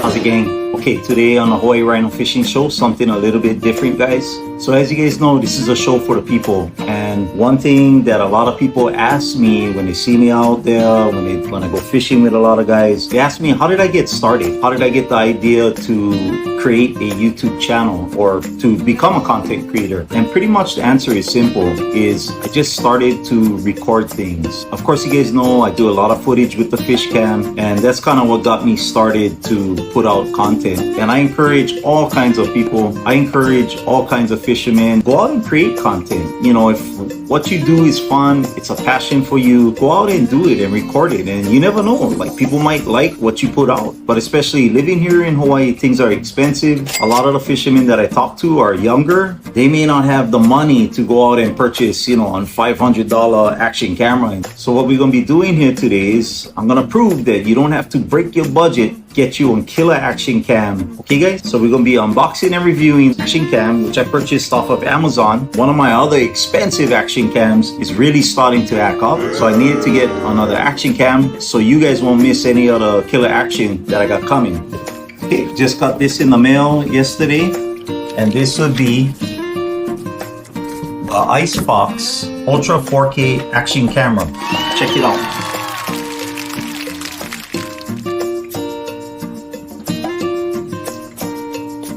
How's it gang? Okay, today on the Hawaii Rhino Fishing Show, something a little bit different, guys. So as you guys know, this is a show for the people. And one thing that a lot of people ask me when they see me out there, when I go fishing with a lot of guys, they ask me, how did I get started? How did I get the idea to create a YouTube channel or to become a content creator? And pretty much the answer is simple, is I just started to record things. Of course, you guys know I do a lot of footage with the fish cam, and that's kind of what got me started to put out content. And I encourage all kinds of people, I encourage all kinds of fishermen, go out and create content. You know, if what you do is fun, it's a passion for you, go out and do it and record it. And you never know, like people might like what you put out. But especially living here in Hawaii, things are expensive. A lot of the fishermen that I talk to are younger. They may not have the money to go out and purchase, you know, a $500 action camera. So what we're gonna be doing here today is I'm gonna prove that you don't have to break your budget, get you a killer action cam. Okay guys, so we're gonna be unboxing and reviewing action cam, which I purchased off of Amazon. One of my other expensive action cams is really starting to act up, so I needed to get another action cam so you guys won't miss any other killer action that I got coming. Okay, just got this in the mail yesterday, and this would be the Icefox Ultra 4K action camera. Check it out.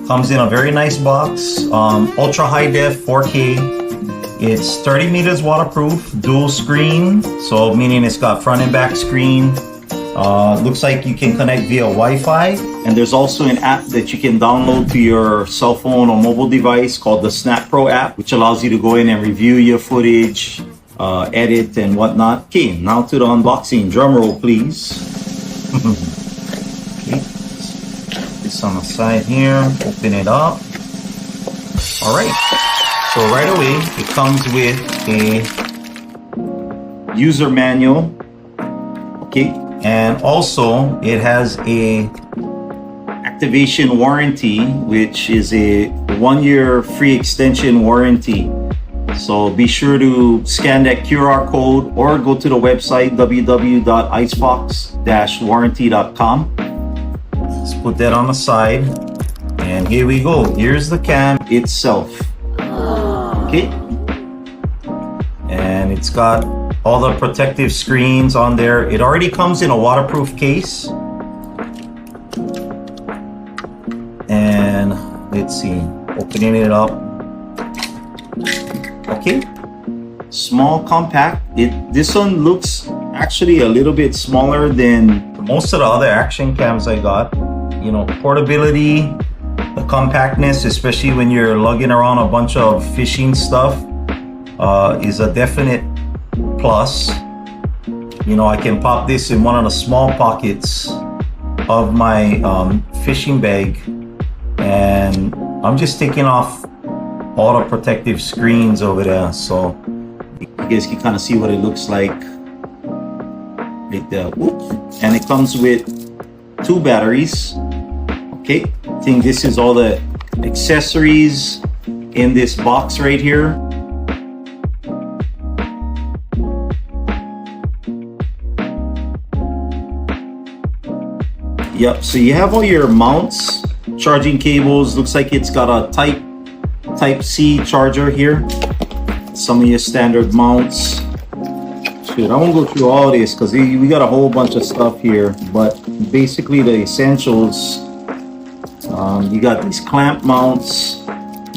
Comes in a very nice box, ultra high def 4K. It's 30 meters waterproof, dual screen, so meaning it's got front and back screen. Looks like you can connect via Wi-Fi, and there's also an app that you can download to your cell phone or mobile device called the Snap Pro app, which allows you to go in and review your footage, edit and whatnot. Okay, now to the unboxing. Drum roll, please. Okay. This on the side here, open it up. All right, so right away it comes with a user manual. Okay, and also it has a activation warranty, which is a 1-year free extension warranty. So be sure to scan that QR code or go to the website www.icefox-warranty.com. Let's put that on the side, and here we go. Here's the cam itself. Okay, and it's got all the protective screens on there. It already comes in a waterproof case, and let's see, opening it up. Okay, small, compact. This one looks actually a little bit smaller than most of the other action cams I got. You know, portability, the compactness, especially when you're lugging around a bunch of fishing stuff, is a definite plus. You know, I can pop this in one of the small pockets of my fishing bag, and I'm just taking off all the protective screens over there, so you guys can kind of see what it looks like right there. Whoop. And it comes with 2 batteries. Okay, I think this is all the accessories in this box right here. Yep, so you have all your mounts, charging cables. Looks like it's got a Type-C charger here. Some of your standard mounts. Shoot, I won't go through all this because we got a whole bunch of stuff here, but basically the essentials. You got these clamp mounts.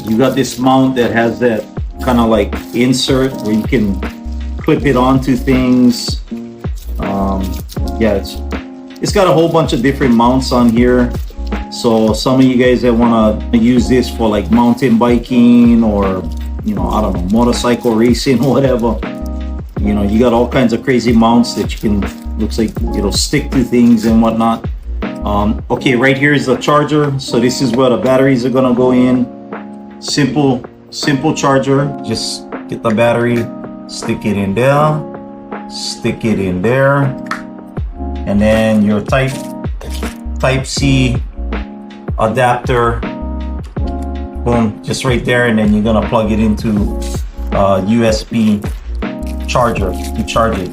You got this mount that has that kind of like insert where you can clip it onto things. Yeah, it's got a whole bunch of different mounts on here. So some of you guys that want to use this for like mountain biking or, you know, I don't know, motorcycle racing or whatever, you know, you got all kinds of crazy mounts that you can, looks like it'll stick to things and whatnot. Okay, right here is the charger. So this is where the batteries are gonna go in. Simple charger. Just get the battery, stick it in there, stick it in there, and then your Type-C adapter, boom, just right there, and then you're gonna plug it into USB charger to charge it.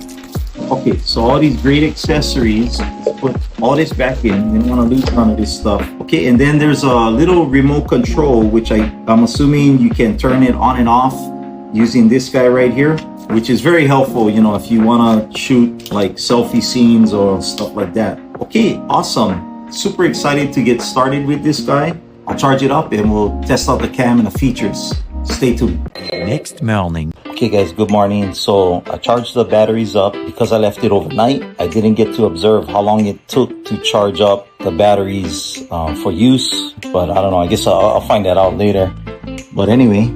Okay, so all these great accessories. put all this back in. Didn't want to lose none of this stuff. Okay, and then there's a little remote control, which I'm assuming you can turn it on and off using this guy right here, which is very helpful, you know, if you want to shoot like selfie scenes or stuff like that. Okay, awesome. Super excited to get started with this guy. I'll charge it up and we'll test out the cam and the features. Stay tuned. Next morning. Okay guys, good morning. So I charged the batteries up because I left it overnight. I didn't get to observe how long it took to charge up the batteries for use, but I don't know, I guess I'll find that out later. But anyway,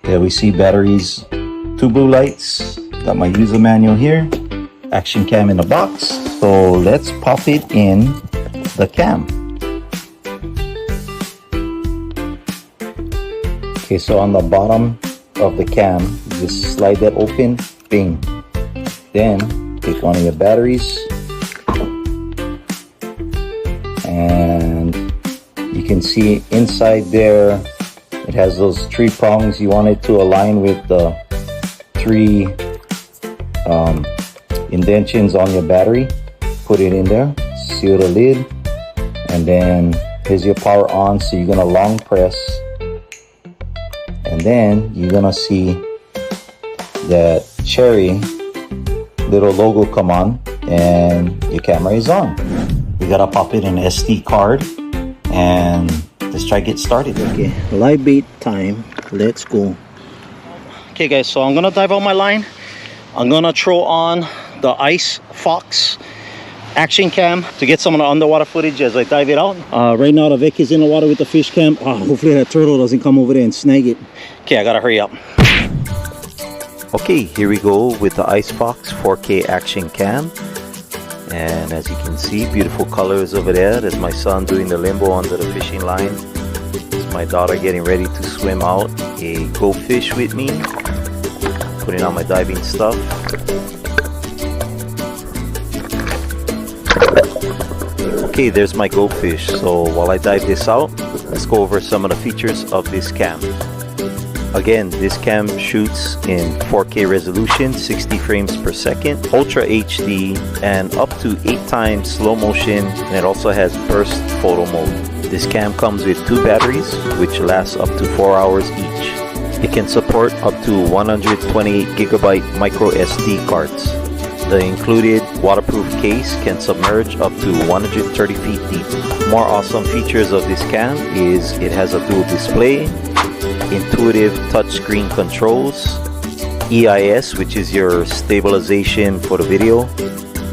there we see batteries, 2 blue lights, got my user manual here, action cam in the box. So let's pop it in the cam. Okay, so on the bottom of the cam, just slide that open, bing. Then take one of your batteries and you can see inside there it has those 3 prongs. You want it to align with the 3 indentions on your battery. Put it in there, seal the lid, and then here's your power on. So you're gonna long press, and then you're gonna see that cherry little logo come on and your camera is on. You gotta pop it in an SD card and let's try to get started. Okay, live bait time. Let's go. Okay guys, so I'm gonna dive out my line. I'm gonna throw on the Icefox action cam to get some of the underwater footage as I dive it out. Right now the Vic is in the water with the fish cam. Hopefully that turtle doesn't come over there and snag it. Okay, I gotta hurry up. Okay, here we go with the Icefox 4K action cam. And as you can see, beautiful colors over there. There's my son doing the limbo under the fishing line. There's my daughter getting ready to swim out a goldfish with me. Putting on my diving stuff. Okay, there's my goldfish. So while I dive this out, let's go over some of the features of this cam. Again, this cam shoots in 4K resolution, 60 frames per second, Ultra HD, and up to 8 times slow motion, and it also has burst photo mode. This cam comes with 2 batteries, which last up to 4 hours each. It can support up to 128 gigabyte micro SD cards. The included waterproof case can submerge up to 130 feet deep. More awesome features of this cam is it has a dual display, intuitive touchscreen controls, EIS, which is your stabilization for the video,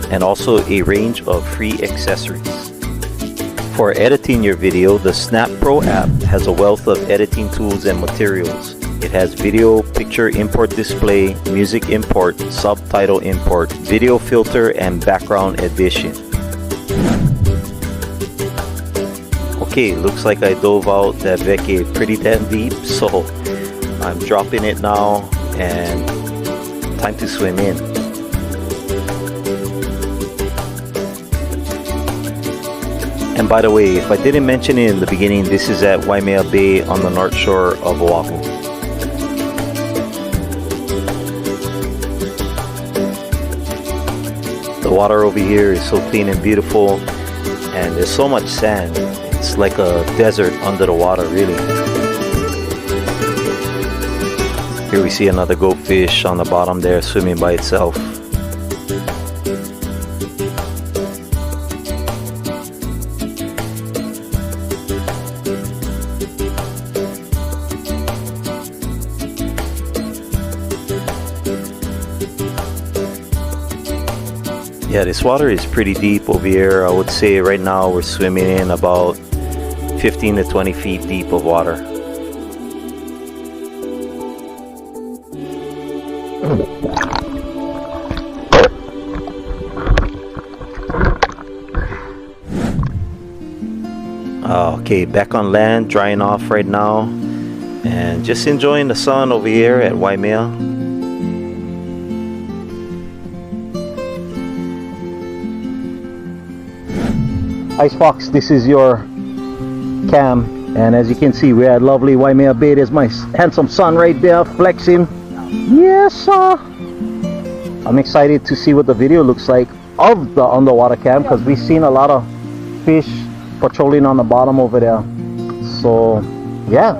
and also a range of free accessories. For editing your video, the Snap Pro app has a wealth of editing tools and materials. It has video, picture import display, music import, subtitle import, video filter, and background addition. Okay, looks like I dove out that Vecchi pretty damn deep, so I'm dropping it now and time to swim in. And by the way, if I didn't mention it in the beginning, this is at Waimea Bay on the north shore of Oahu. The water over here is so clean and beautiful, and there's so much sand. It's like a desert under the water, really. Here we see another goldfish on the bottom there swimming by itself. Yeah, this water is pretty deep over here. I would say right now we're swimming in about 15 to 20 feet deep of water. Okay, back on land, drying off right now, and just enjoying the sun over here at Waimea. Icefox, this is your cam, and as you can see, we're at lovely Waimea Bay. There's my handsome son right there flexing. Yes sir. I'm excited to see what the video looks like. of the underwater cam, because we've seen a lot of fish patrolling on the bottom over there. So yeah,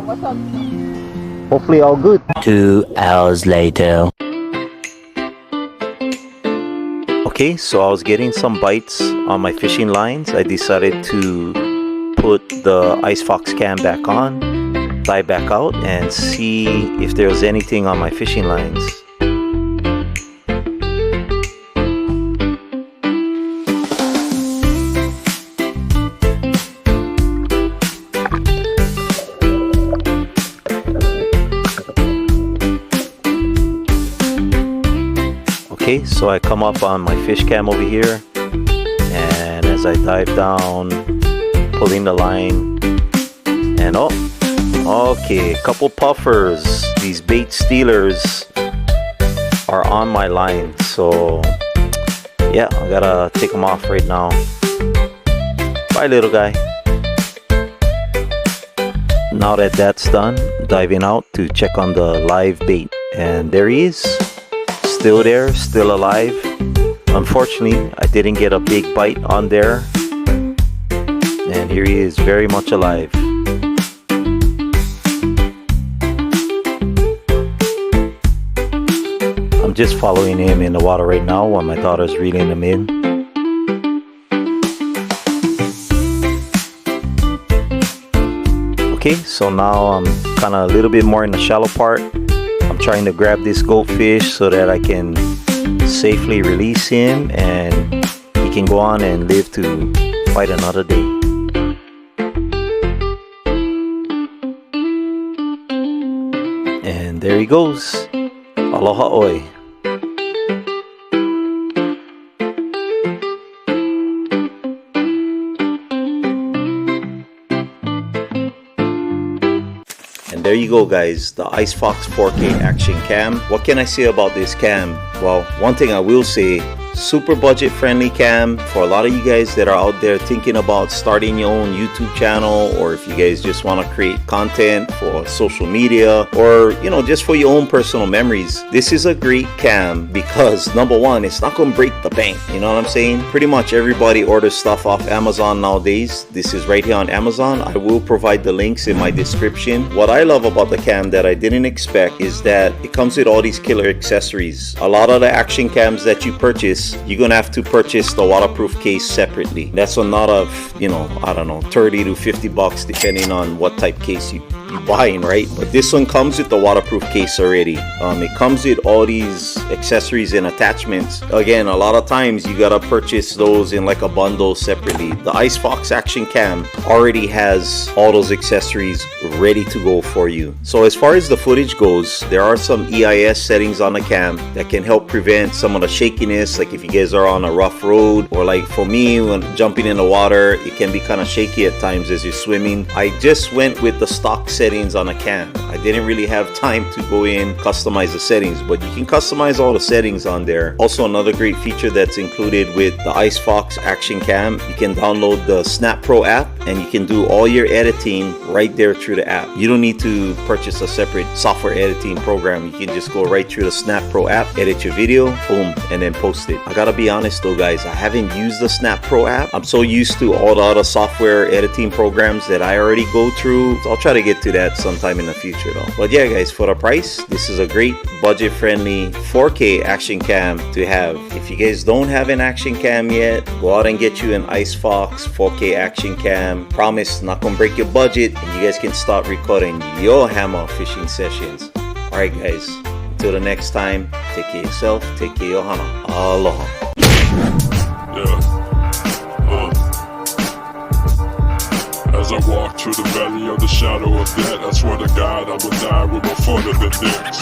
hopefully all good. 2 hours later. Okay, so I was getting some bites on my fishing lines. I decided to put the Icefox cam back on, dive back out, and see if there was anything on my fishing lines. Okay, so I come up on my fish cam over here, and as I dive down, pulling the line, and oh, okay, a couple puffers. These bait stealers are on my line, so yeah, I gotta take them off right now. Bye, little guy. Now that that's done, diving out to check on the live bait, and there he is. Still there, still alive. Unfortunately, I didn't get a big bite on there. And here he is, very much alive. I'm just following him in the water right now while my daughter's reeling him in. Okay, so now I'm kind of a little bit more in the shallow part. I'm trying to grab this goldfish so that I can safely release him and he can go on and live to fight another day. And there he goes. Aloha oi. And there you go, guys, the Icefox 4K action cam. What can I say about this cam? Well, one thing I will say, super budget friendly cam for a lot of you guys that are out there thinking about starting your own YouTube channel, or if you guys just want to create content for social media, or you know, just for your own personal memories. This is a great cam because number one, it's not gonna break the bank, you know what I'm saying? Pretty much everybody orders stuff off Amazon nowadays. This is right here on Amazon. I will provide the links in my description. What I love about the cam that I didn't expect is that it comes with all these killer accessories. A lot of the action cams that you purchase, you're gonna have to purchase the waterproof case separately. That's another, you know, I don't know, 30 to 50 bucks depending on what type case you're buying, right? But this one comes with the waterproof case already. It comes with all these accessories and attachments. Again, a lot of times you gotta purchase those in like a bundle separately. The Icefox action cam already has all those accessories ready to go for you. So as far as the footage goes, there are some EIS settings on the cam that can help prevent some of the shakiness. Like if you guys are on a rough road, or like for me when jumping in the water, it can be kind of shaky at times as you're swimming. I just went with the stock settings on a cam. I didn't really have time to go in customize the settings, but you can customize all the settings on there. Also, another great feature that's included with the Icefox action cam, you can download the Snap Pro app and you can do all your editing right there through the app. You don't need to purchase a separate software editing program. You can just go right through the Snap Pro app, edit your video, boom, and then post it. I gotta be honest though, guys, I haven't used the Snap Pro app. I'm so used to all the other software editing programs that I already go through. So I'll try to get to that sometime in the future though. But yeah, guys, for the price, this is a great budget-friendly 4K action cam to have. If you guys don't have an action cam yet, go out and get you an Icefox 4K action cam. Promise, not gonna break your budget, and you guys can start recording your hammer fishing sessions. Alright guys, until the next time, take care of yourself, take care of your hana. Aloha. As I walk through the valley of the shadow of death, I swear to God I will die with my foot in the next.